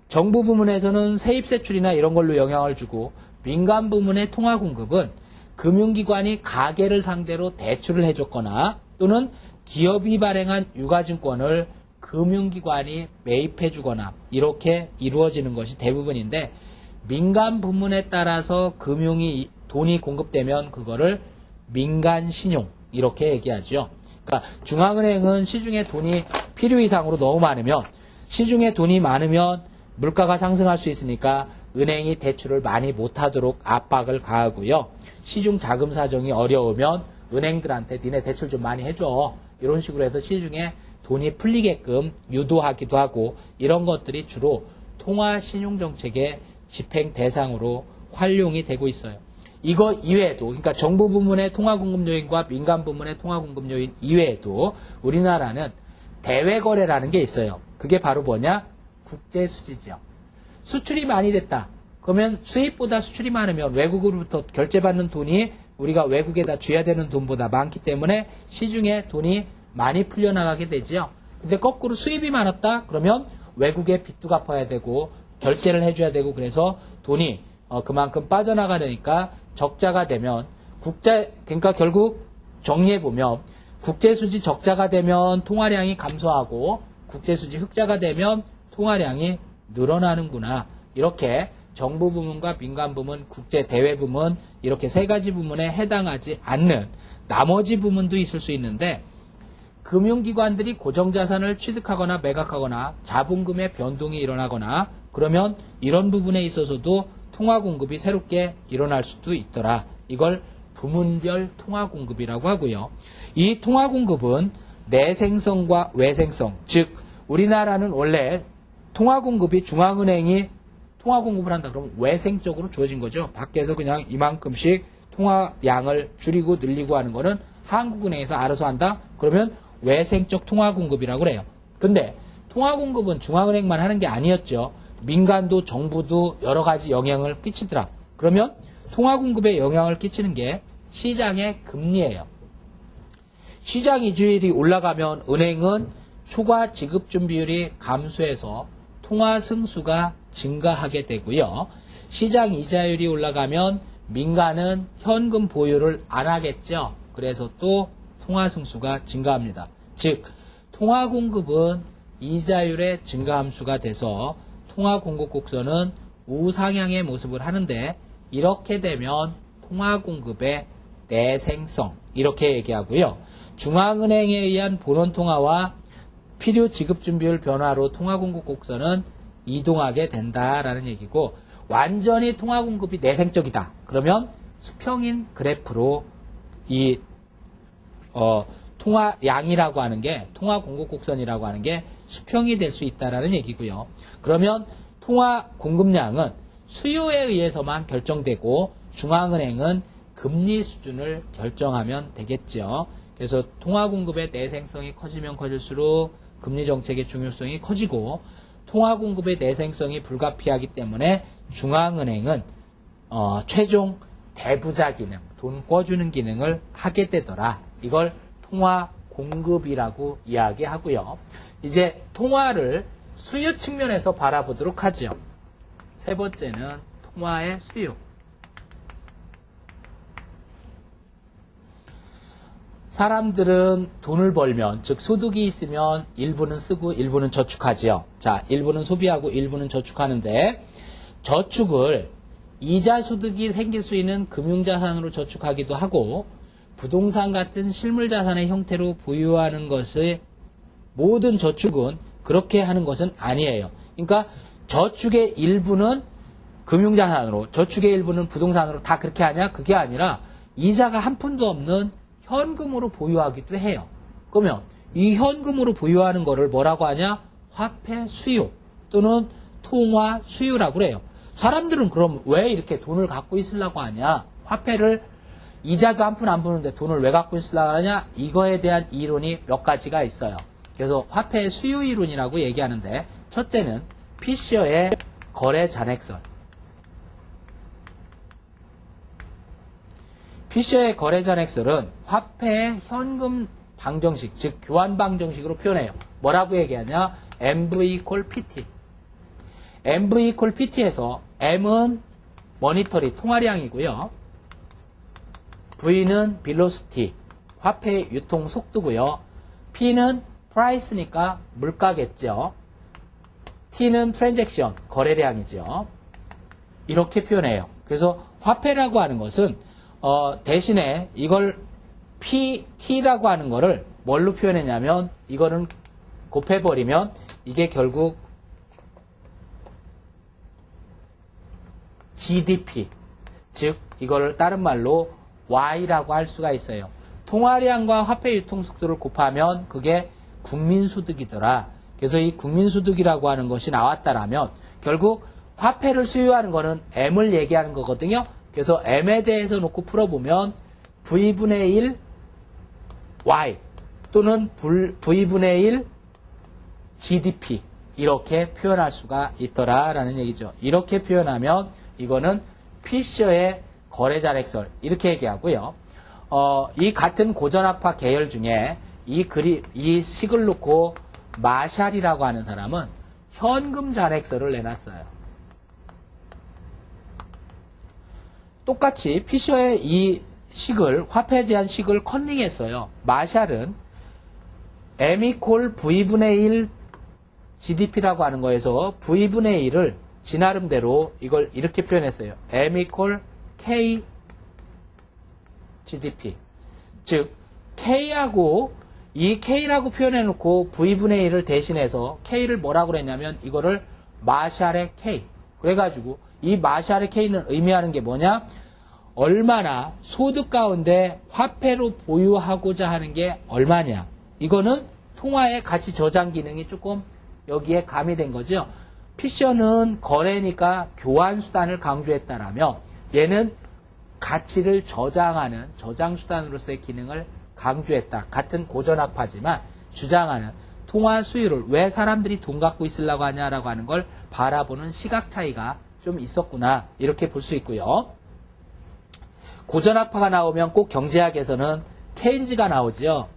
정부 부문에서는 세입세출이나 이런 걸로 영향을 주고 민간 부문의 통화 공급은 금융기관이 가계를 상대로 대출을 해줬거나 또는 기업이 발행한 유가증권을 금융기관이 매입해주거나 이렇게 이루어지는 것이 대부분인데 민간 부문에 따라서 돈이 공급되면 그거를 민간신용 이렇게 얘기하죠. 그러니까 중앙은행은 시중에 돈이 필요 이상으로 너무 많으면 시중에 돈이 많으면 물가가 상승할 수 있으니까 은행이 대출을 많이 못하도록 압박을 가하고요. 시중 자금 사정이 어려우면 은행들한테 니네 대출 좀 많이 해줘. 이런 식으로 해서 시중에 돈이 풀리게끔 유도하기도 하고 이런 것들이 주로 통화신용정책의 집행 대상으로 활용이 되고 있어요. 이거 이외에도 그러니까 정부 부문의 통화공급 요인과 민간 부문의 통화공급 요인 이외에도 우리나라는 대외거래라는 게 있어요. 그게 바로 뭐냐? 국제수지죠. 수출이 많이 됐다. 그러면 수입보다 수출이 많으면 외국으로부터 결제받는 돈이 우리가 외국에다 줘야 되는 돈보다 많기 때문에 시중에 돈이 많이 풀려나가게 되죠. 근데 거꾸로 수입이 많았다? 그러면 외국에 빚도 갚아야 되고 결제를 해줘야 되고 그래서 돈이 그만큼 빠져나가니까 적자가 되면 그러니까 결국 정리해보면 국제수지 적자가 되면 통화량이 감소하고 국제수지 흑자가 되면 통화량이 늘어나는구나. 이렇게 정부 부문과 민간 부문, 국제 대외 부문 이렇게 세 가지 부문에 해당하지 않는 나머지 부문도 있을 수 있는데 금융기관들이 고정자산을 취득하거나 매각하거나 자본금의 변동이 일어나거나 그러면 이런 부분에 있어서도 통화공급이 새롭게 일어날 수도 있더라. 이걸 부문별 통화공급이라고 하고요. 이 통화공급은 내생성과 외생성, 즉 우리나라는 원래 통화공급이 중앙은행이 통화공급을 한다 그러면 외생적으로 주어진 거죠. 밖에서 그냥 이만큼씩 통화량을 줄이고 늘리고 하는 거는 한국은행에서 알아서 한다? 그러면 외생적 통화공급이라고 그래요. 근데 통화공급은 중앙은행만 하는 게 아니었죠. 민간도 정부도 여러 가지 영향을 끼치더라. 그러면 통화공급에 영향을 끼치는 게 시장의 금리예요. 시장 이주율이 올라가면 은행은 초과 지급 준비율이 감소해서 통화 승수가 증가하게 되고요. 시장 이자율이 올라가면 민간은 현금 보유를 안 하겠죠. 그래서 또 통화 승수가 증가합니다. 즉 통화 공급은 이자율의 증가 함수가 돼서 통화 공급 곡선은 우상향의 모습을 하는데 이렇게 되면 통화 공급의 내생성 이렇게 얘기하고요. 중앙은행에 의한 본원 통화와 필요 지급 준비율 변화로 통화 공급 곡선은 이동하게 된다라는 얘기고 완전히 통화 공급이 내생적이다. 그러면 수평인 그래프로 이 통화량이라고 하는 게 통화 공급 곡선이라고 하는 게 수평이 될 수 있다라는 얘기고요. 그러면 통화 공급량은 수요에 의해서만 결정되고 중앙은행은 금리 수준을 결정하면 되겠죠. 그래서 통화 공급의 내생성이 커지면 커질수록 금리 정책의 중요성이 커지고 통화 공급의 내생성이 불가피하기 때문에 중앙은행은 최종 대부자 기능, 돈 꿔주는 기능을 하게 되더라. 이걸 통화 공급이라고 이야기하고요. 이제 통화를 수요 측면에서 바라보도록 하죠. 세 번째는 통화의 수요. 사람들은 돈을 벌면, 즉 소득이 있으면 일부는 쓰고 일부는 저축하지요. 자, 일부는 소비하고 일부는 저축하는데, 저축을 이자 소득이 생길 수 있는 금융자산으로 저축하기도 하고, 부동산 같은 실물자산의 형태로 보유하는 것의 모든 저축은 그렇게 하는 것은 아니에요. 그러니까 저축의 일부는 금융자산으로, 저축의 일부는 부동산으로 다 그렇게 하냐? 그게 아니라 이자가 한 푼도 없는 현금으로 보유하기도 해요. 그러면 이 현금으로 보유하는 거를 뭐라고 하냐? 화폐 수요 또는 통화 수요라고 그래요. 사람들은 그럼 왜 이렇게 돈을 갖고 있으려고 하냐? 화폐를 이자도 한 푼 안 부는데 돈을 왜 갖고 있으려고 하냐? 이거에 대한 이론이 몇 가지가 있어요. 그래서 화폐 수요 이론이라고 얘기하는데, 첫째는 피셔의 거래 잔액설. 피셔의 거래 잔액설은 화폐의 현금 방정식, 즉 교환 방정식으로 표현해요. 뭐라고 얘기하냐? MV equal PT. MV equal PT에서 M은 머니터리 통화량이고요. V는 velocity, 화폐의 유통 속도고요. P는 price니까 물가겠죠. T는 transaction, 거래량이죠. 이렇게 표현해요. 그래서 화폐라고 하는 것은 대신에 이걸 PT라고 하는 거를 뭘로 표현했냐면, 이거는 곱해버리면 이게 결국 GDP, 즉 이거를 다른 말로 Y라고 할 수가 있어요. 통화량과 화폐 유통 속도를 곱하면 그게 국민소득이더라. 그래서 이 국민소득이라고 하는 것이 나왔다라면 결국 화폐를 수요하는 거는 M을 얘기하는 거거든요. 그래서 M에 대해서 놓고 풀어보면 V분의 1 Y 또는 V분의 1 GDP 이렇게 표현할 수가 있더라라는 얘기죠. 이렇게 표현하면 이거는 피셔의 거래잔액설 이렇게 얘기하고요. 이 같은 고전학파 계열 중에 이 식을 놓고 마샬이라고 하는 사람은 현금 잔액설을 내놨어요. 똑같이 피셔의 이 식을, 화폐에 대한 식을 컨닝했어요. 마샬은 M equal V분의 1 GDP라고 하는 거에서 V분의 1을 지 나름대로 이걸 이렇게 표현했어요. M equal K GDP. 즉, K하고 이 K라고 표현해놓고 V분의 1을 대신해서 K를 뭐라고 그랬냐면 이거를 마샬의 K. 그래가지고 이 마샬의 K는 의미하는 게 뭐냐? 얼마나 소득 가운데 화폐로 보유하고자 하는 게 얼마냐. 이거는 통화의 가치 저장 기능이 조금 여기에 가미된 거죠. 피셔는 거래니까 교환 수단을 강조했다라면 얘는 가치를 저장하는 저장 수단으로서의 기능을 강조했다. 같은 고전학파지만 주장하는 통화 수요를 왜 사람들이 돈 갖고 있으려고 하냐라고 하는 걸 바라보는 시각 차이가 좀 있었구나. 이렇게 볼 수 있고요. 고전학파가 나오면 꼭 경제학에서는 케인즈가 나오지요.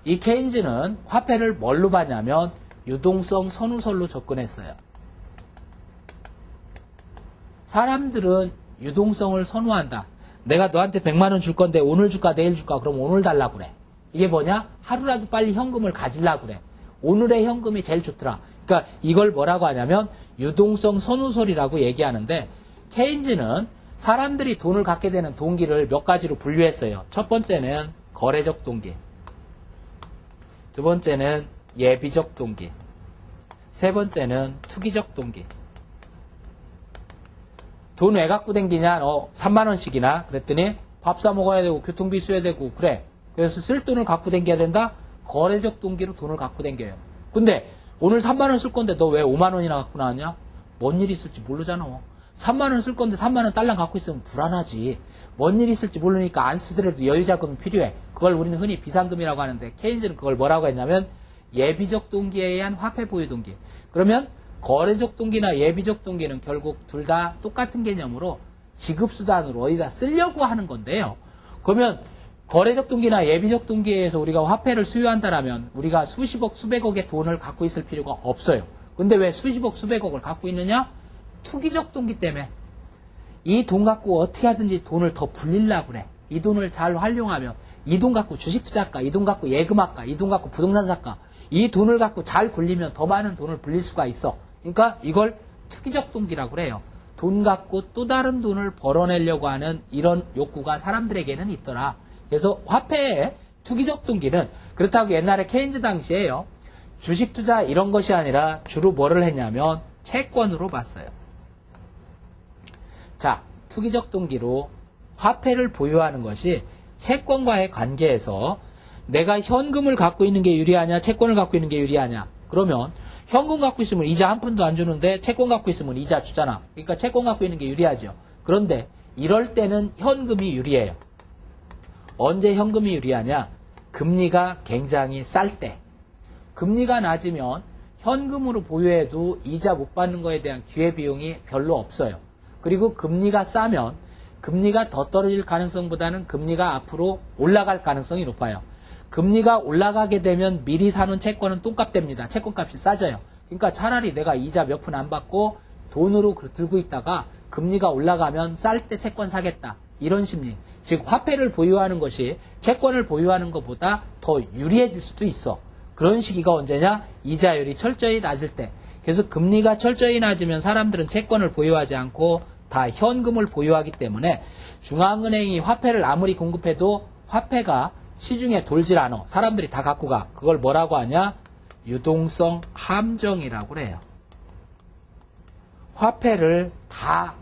이 케인즈는 화폐를 뭘로 봤냐면 유동성 선우설로 접근했어요. 사람들은 유동성을 선호한다. 내가 너한테 100만 원 줄 건데 오늘 줄까 내일 줄까? 그럼 오늘 달라고 그래. 이게 뭐냐? 하루라도 빨리 현금을 가지려고 그래. 오늘의 현금이 제일 좋더라. 그러니까 이걸 뭐라고 하냐면 유동성 선우설이라고 얘기하는데, 케인즈는 사람들이 돈을 갖게 되는 동기를 몇 가지로 분류했어요. 첫 번째는 거래적 동기, 두 번째는 예비적 동기, 세 번째는 투기적 동기. 돈 왜 갖고 댕기냐? 3만 원씩이나. 그랬더니 밥 사 먹어야 되고 교통비 써야 되고 그래. 그래서 쓸 돈을 갖고 댕겨야 된다? 거래적 동기로 돈을 갖고 댕겨요. 근데 오늘 3만 원 쓸 건데 너 왜 5만 원이나 갖고 나왔냐? 뭔 일이 있을지 모르잖아. 3만 원 쓸 건데 3만 원 딸랑 갖고 있으면 불안하지. 뭔 일이 있을지 모르니까 안 쓰더라도 여유자금이 필요해. 그걸 우리는 흔히 비상금이라고 하는데, 케인즈는 그걸 뭐라고 했냐면 예비적 동기에 의한 화폐 보유 동기. 그러면 거래적 동기나 예비적 동기는 결국 둘 다 똑같은 개념으로 지급수단으로 어디다 쓰려고 하는 건데요. 그러면 거래적 동기나 예비적 동기에 의해서 우리가 화폐를 수요한다라면 우리가 수십억, 수백억의 돈을 갖고 있을 필요가 없어요. 근데 왜 수십억, 수백억을 갖고 있느냐? 투기적 동기 때문에. 이 돈 갖고 어떻게 하든지 돈을 더 불리려고 그래. 이 돈을 잘 활용하면 이 돈 갖고 주식 투자할까, 이 돈 갖고 예금할까, 이 돈 갖고 부동산 살까, 이 돈을 갖고 잘 굴리면 더 많은 돈을 불릴 수가 있어. 그러니까 이걸 투기적 동기라고 그래요. 돈 갖고 또 다른 돈을 벌어내려고 하는 이런 욕구가 사람들에게는 있더라. 그래서 화폐의 투기적 동기는 그렇다고 옛날에 케인즈 당시에요. 주식 투자 이런 것이 아니라 주로 뭐를 했냐면 채권으로 봤어요. 자, 투기적 동기로 화폐를 보유하는 것이 채권과의 관계에서 내가 현금을 갖고 있는 게 유리하냐, 채권을 갖고 있는 게 유리하냐. 그러면 현금 갖고 있으면 이자 한 푼도 안 주는데 채권 갖고 있으면 이자 주잖아. 그러니까 채권 갖고 있는 게 유리하죠. 그런데 이럴 때는 현금이 유리해요. 언제 현금이 유리하냐? 금리가 굉장히 쌀 때. 금리가 낮으면 현금으로 보유해도 이자 못 받는 거에 대한 기회비용이 별로 없어요. 그리고 금리가 싸면 금리가 더 떨어질 가능성보다는 금리가 앞으로 올라갈 가능성이 높아요. 금리가 올라가게 되면 미리 사놓은 채권은 똥값 됩니다. 채권값이 싸져요. 그러니까 차라리 내가 이자 몇 푼 안 받고 돈으로 들고 있다가 금리가 올라가면 쌀 때 채권 사겠다. 이런 심리. 즉 화폐를 보유하는 것이 채권을 보유하는 것보다 더 유리해질 수도 있어. 그런 시기가 언제냐? 이자율이 철저히 낮을 때. 그래서 금리가 철저히 낮으면 사람들은 채권을 보유하지 않고 다 현금을 보유하기 때문에 중앙은행이 화폐를 아무리 공급해도 화폐가 시중에 돌질 않아. 사람들이 다 갖고 가. 그걸 뭐라고 하냐? 유동성 함정이라고 그래요. 화폐를 다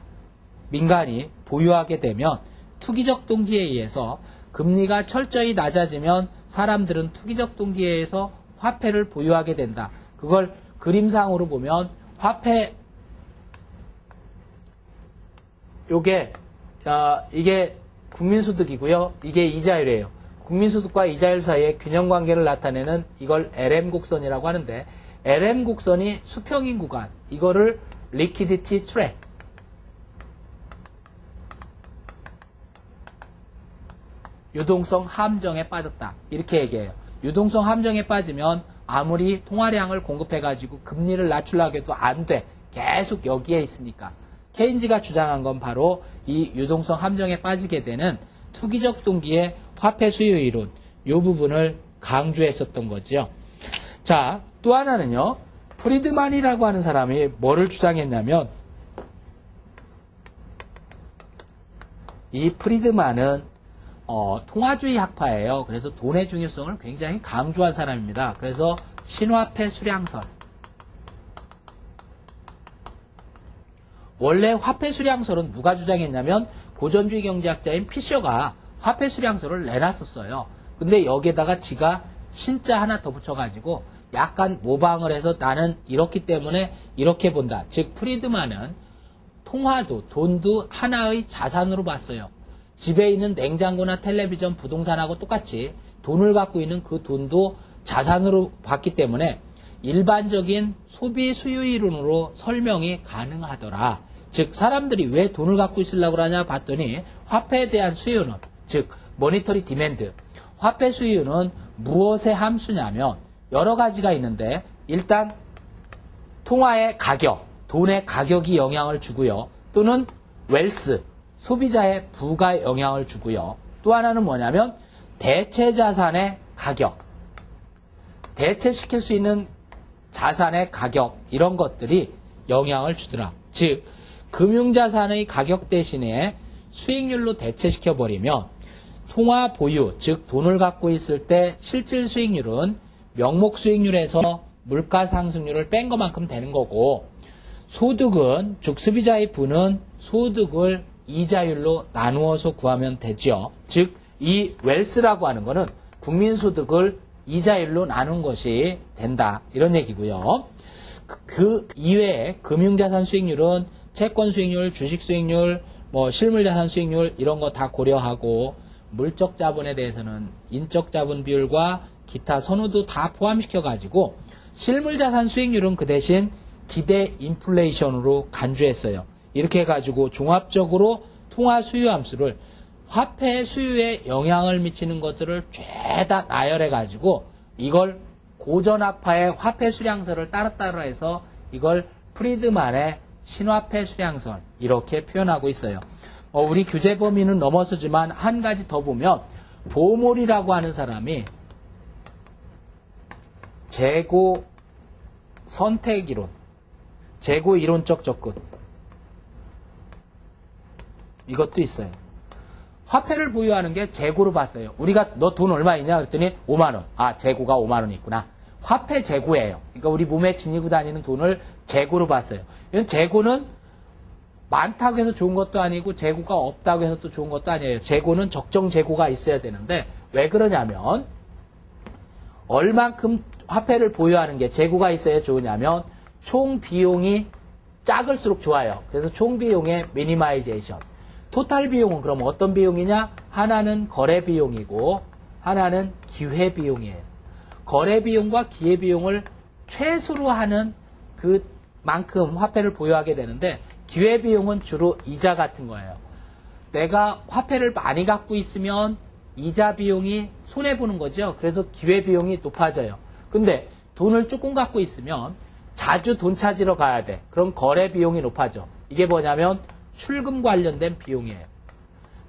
민간이 보유하게 되면 투기적 동기에 의해서 금리가 철저히 낮아지면 사람들은 투기적 동기에 의해서 화폐를 보유하게 된다. 그걸 그림상으로 보면 화폐 이게 국민소득이고요. 이게 이자율이에요. 국민소득과 이자율 사이의 균형관계를 나타내는 이걸 LM 곡선이라고 하는데 LM 곡선이 수평인 구간 이거를 liquidity trap 유동성 함정에 빠졌다. 이렇게 얘기해요. 유동성 함정에 빠지면 아무리 통화량을 공급해가지고 금리를 낮추려고 해도 안 돼. 계속 여기에 있으니까. 케인즈가 주장한 건 바로 이 유동성 함정에 빠지게 되는 투기적 동기의 화폐 수요 이론, 이 부분을 강조했었던 거죠. 자, 또 하나는요. 프리드만이라고 하는 사람이 뭐를 주장했냐면 이 프리드만은 통화주의 학파예요. 그래서 돈의 중요성을 굉장히 강조한 사람입니다. 그래서 신화폐 수량설. 원래 화폐 수량설은 누가 주장했냐면 고전주의 경제학자인 피셔가 화폐 수량설을 내놨었어요. 근데 여기에다가 지가 신자 하나 더 붙여가지고 약간 모방을 해서 나는 이렇기 때문에 이렇게 본다. 즉 프리드만은 통화도 돈도 하나의 자산으로 봤어요. 집에 있는 냉장고나 텔레비전, 부동산하고 똑같이 돈을 갖고 있는 그 돈도 자산으로 봤기 때문에 일반적인 소비 수요 이론으로 설명이 가능하더라. 즉 사람들이 왜 돈을 갖고 있으려고 하냐 봤더니 화폐에 대한 수요는 즉 모니터리 디맨드 화폐 수요는 무엇의 함수냐면 여러 가지가 있는데 일단 통화의 가격, 돈의 가격이 영향을 주고요. 또는 웰스, 소비자의 부가 영향을 주고요. 또 하나는 뭐냐면 대체 자산의 가격, 대체시킬 수 있는 자산의 가격 이런 것들이 영향을 주더라. 즉 금융자산의 가격 대신에 수익률로 대체시켜버리면 통화 보유, 즉 돈을 갖고 있을 때 실질 수익률은 명목 수익률에서 물가 상승률을 뺀 것만큼 되는 거고 소득은, 즉 소비자의 부는 소득을 이자율로 나누어서 구하면 되죠. 즉 이 웰스라고 하는 거는 국민소득을 이자율로 나눈 것이 된다. 이런 얘기고요. 그 이외에 금융자산 수익률은 채권 수익률, 주식 수익률, 실물자산 수익률 이런 거 다 고려하고 물적 자본에 대해서는 인적 자본 비율과 기타 선호도 다 포함시켜가지고 실물자산 수익률은 그 대신 기대 인플레이션으로 간주했어요. 이렇게 해가지고 종합적으로 통화 수요 함수를 화폐 수요에 영향을 미치는 것들을 죄다 나열해 가지고 이걸 고전학파의 화폐 수량설을 따로따로 해서 이걸 프리드만의 신화폐 수량설 이렇게 표현하고 있어요. 우리 규제 범위는 넘어서지만 한 가지 더 보면 보몰이라고 하는 사람이 재고 선택이론, 재고 이론적 접근 이것도 있어요. 화폐를 보유하는 게 재고로 봤어요. 우리가 너 돈 얼마 있냐 그랬더니 5만 원. 아, 재고가 5만 원이 있구나. 화폐 재고예요. 그러니까 우리 몸에 지니고 다니는 돈을 재고로 봤어요. 이런 재고는 많다고 해서 좋은 것도 아니고 재고가 없다고 해서 또 좋은 것도 아니에요. 재고는 적정 재고가 있어야 되는데 왜 그러냐면 얼만큼 화폐를 보유하는 게 재고가 있어야 좋으냐면 총 비용이 작을수록 좋아요. 그래서 총 비용의 미니마이제이션. 토탈 비용은 그럼 어떤 비용이냐? 하나는 거래 비용이고 하나는 기회 비용이에요. 거래 비용과 기회 비용을 최소로 하는 그만큼 화폐를 보유하게 되는데 기회 비용은 주로 이자 같은 거예요. 내가 화폐를 많이 갖고 있으면 이자 비용이 손해보는 거죠. 그래서 기회 비용이 높아져요. 근데 돈을 조금 갖고 있으면 자주 돈 찾으러 가야 돼. 그럼 거래 비용이 높아져. 이게 뭐냐면 출금 관련된 비용이에요.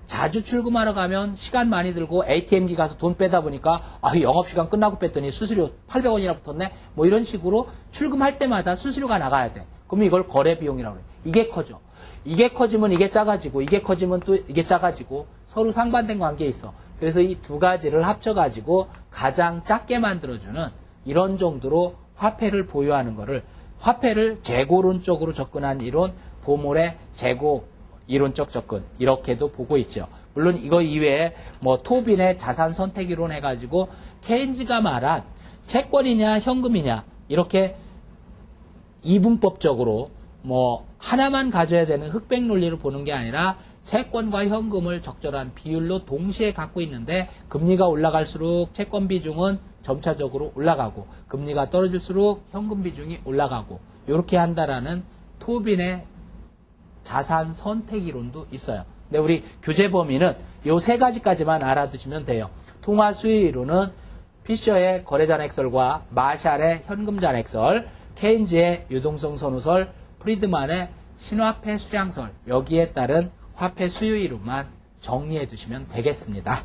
자주 출금하러 가면 시간 많이 들고 ATM기 가서 돈 빼다 보니까 영업시간 끝나고 뺐더니 수수료 800원이나 붙었네. 뭐 이런 식으로 출금할 때마다 수수료가 나가야 돼. 그럼 이걸 거래 비용이라고 그래. 이게 커져. 이게 커지면 이게 작아지고 이게 커지면 또 이게 작아지고 서로 상반된 관계에 있어. 그래서 이 두 가지를 합쳐가지고 가장 작게 만들어주는 이런 정도로 화폐를 보유하는 거를 화폐를 재고론적으로 접근한 이론, 보몰의 재고 이론적 접근 이렇게도 보고 있죠. 물론 이거 이외에 뭐 토빈의 자산 선택 이론 해가지고 케인즈가 말한 채권이냐 현금이냐 이렇게 이분법적으로 뭐 하나만 가져야 되는 흑백 논리를 보는 게 아니라 채권과 현금을 적절한 비율로 동시에 갖고 있는데 금리가 올라갈수록 채권 비중은 점차적으로 올라가고 금리가 떨어질수록 현금 비중이 올라가고 이렇게 한다라는 토빈의 자산 선택 이론도 있어요. 근데 우리 교재 범위는 요 세 가지까지만 알아두시면 돼요. 통화 수요 이론은 피셔의 거래 잔액설과 마샬의 현금 잔액설, 케인즈의 유동성 선호설, 프리드만의 신화폐 수량설 여기에 따른 화폐 수요 이론만 정리해 두시면 되겠습니다.